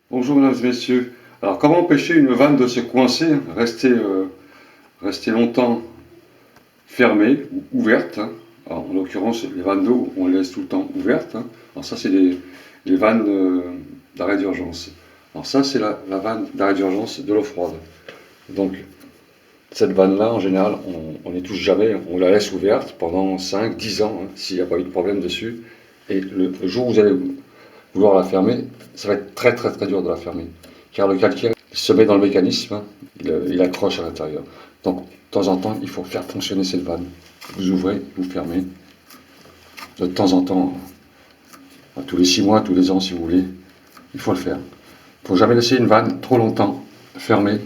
Bonjour mesdames et messieurs. Alors comment empêcher une vanne de se coincer, rester longtemps fermée ou ouverte, hein. Alors, en l'occurrence les vannes d'eau on les laisse tout le temps ouvertes, hein. Alors ça c'est les vannes d'arrêt d'urgence. Alors ça c'est la vanne d'arrêt d'urgence de l'eau froide. Donc cette vanne là en général on n'y touche jamais, on la laisse ouverte pendant 5-10 ans, hein, s'il n'y a pas eu de problème dessus. Et le jour où vous allez vouloir la fermer, ça va être très très très dur de la fermer, car le calcaire se met dans le mécanisme, hein, il accroche à l'intérieur. Donc de temps en temps, il faut faire fonctionner cette vanne. Vous ouvrez, vous fermez, de temps en temps, tous les 6 mois, tous les ans si vous voulez, il faut le faire. Il ne faut jamais laisser une vanne trop longtemps fermée,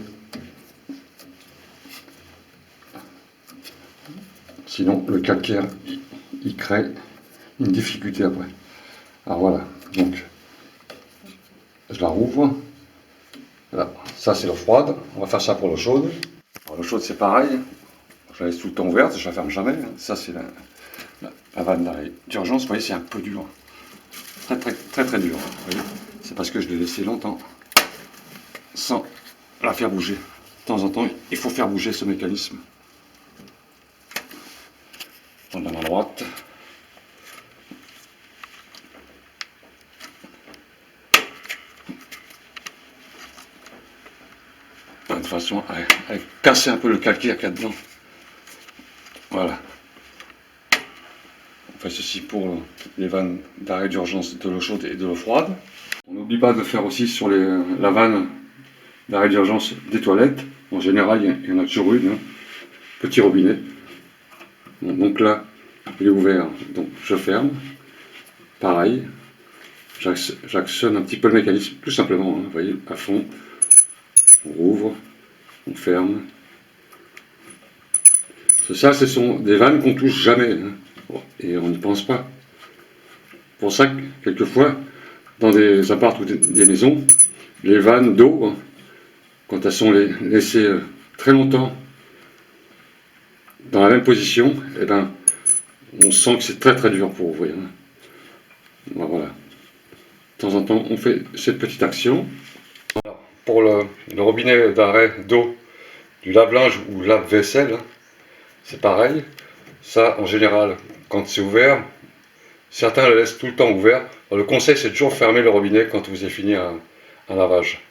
sinon le calcaire il crée une difficulté après. Alors voilà, donc je la rouvre. Voilà. Ça c'est l'eau froide, on va faire ça pour l'eau chaude. L'eau chaude c'est pareil, je la laisse tout le temps ouverte, je la ferme jamais. Ça c'est la vanne d'arrêt d'urgence, vous voyez c'est un peu dur, très très très très dur. C'est parce que je l'ai laissé longtemps sans la faire bouger. De temps en temps il faut faire bouger ce mécanisme. Prendre la main droite. De façon à casser un peu le calcaire qu'il y a dedans. Voilà. On fait ceci pour les vannes d'arrêt d'urgence de l'eau chaude et de l'eau froide. On n'oublie pas de faire aussi sur la vanne d'arrêt d'urgence des toilettes. En général, il y en a toujours une, hein. Petit robinet. Bon, donc là, il est ouvert, donc je ferme. Pareil, j'actionne un petit peu le mécanisme, tout simplement, hein, vous voyez, à fond. On rouvre, on ferme. Ça, ce sont des vannes qu'on touche jamais, hein, et on n'y pense pas. Pour ça que, quelquefois, dans des apparts ou des maisons, les vannes d'eau, hein, quand elles sont laissées très longtemps dans la même position, eh ben, on sent que c'est très très dur pour ouvrir, hein. Voilà. De temps en temps, on fait cette petite action. Pour le robinet d'arrêt d'eau du lave-linge ou lave-vaisselle, c'est pareil. Ça, en général, quand c'est ouvert, certains le laissent tout le temps ouvert. Alors, le conseil, c'est toujours fermer le robinet quand vous avez fini un lavage.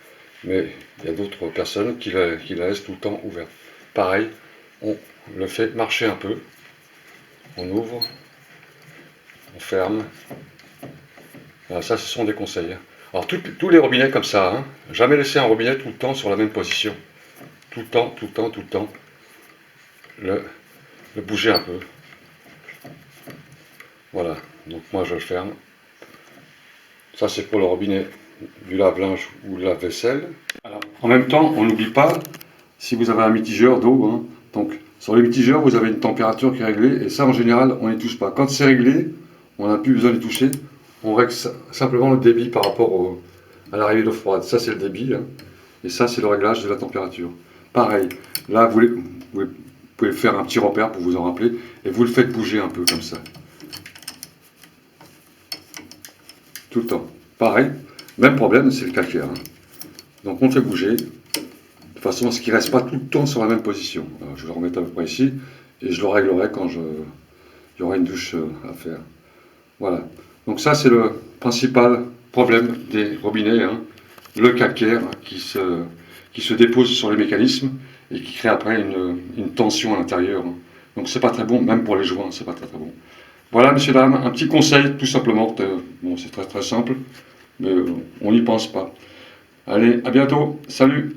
Mais il y a d'autres personnes qui la laissent tout le temps ouvert. Pareil, on le fait marcher un peu. On ouvre, on ferme. Voilà, ça, ce sont des conseils. Alors, tous les robinets comme ça, hein, jamais laisser un robinet tout le temps sur la même position. Tout le temps, tout le temps, tout le temps. Le bouger un peu. Voilà, donc moi je le ferme. Ça c'est pour le robinet du lave-linge ou de la vaisselle. Alors, en même temps, on n'oublie pas, si vous avez un mitigeur d'eau, hein, donc sur les mitigeurs vous avez une température qui est réglée, et ça en général on n'y touche pas. Quand c'est réglé, on n'a plus besoin d'y toucher, on règle simplement le débit par rapport à l'arrivée d'eau froide. Ça c'est le débit, hein, et ça c'est le réglage de la température. Pareil, là vous pouvez faire un petit repère pour vous en rappeler, et vous le faites bouger un peu comme ça. Tout le temps. Pareil, même problème, c'est le calcaire, hein. Donc on le fait bouger, de façon à ce qu'il ne reste pas tout le temps sur la même position. Alors, je vais le remettre à peu près ici, et je le réglerai quand il y aura une douche à faire. Voilà. Donc ça, c'est le principal problème des robinets, hein. Le calcaire, hein, qui se dépose sur les mécanismes et qui crée après une tension à l'intérieur, hein. Donc c'est pas très bon, même pour les joints, c'est pas très très bon. Voilà, messieurs, dames, un petit conseil, tout simplement. Bon, c'est très très simple, mais on n'y pense pas. Allez, à bientôt. Salut!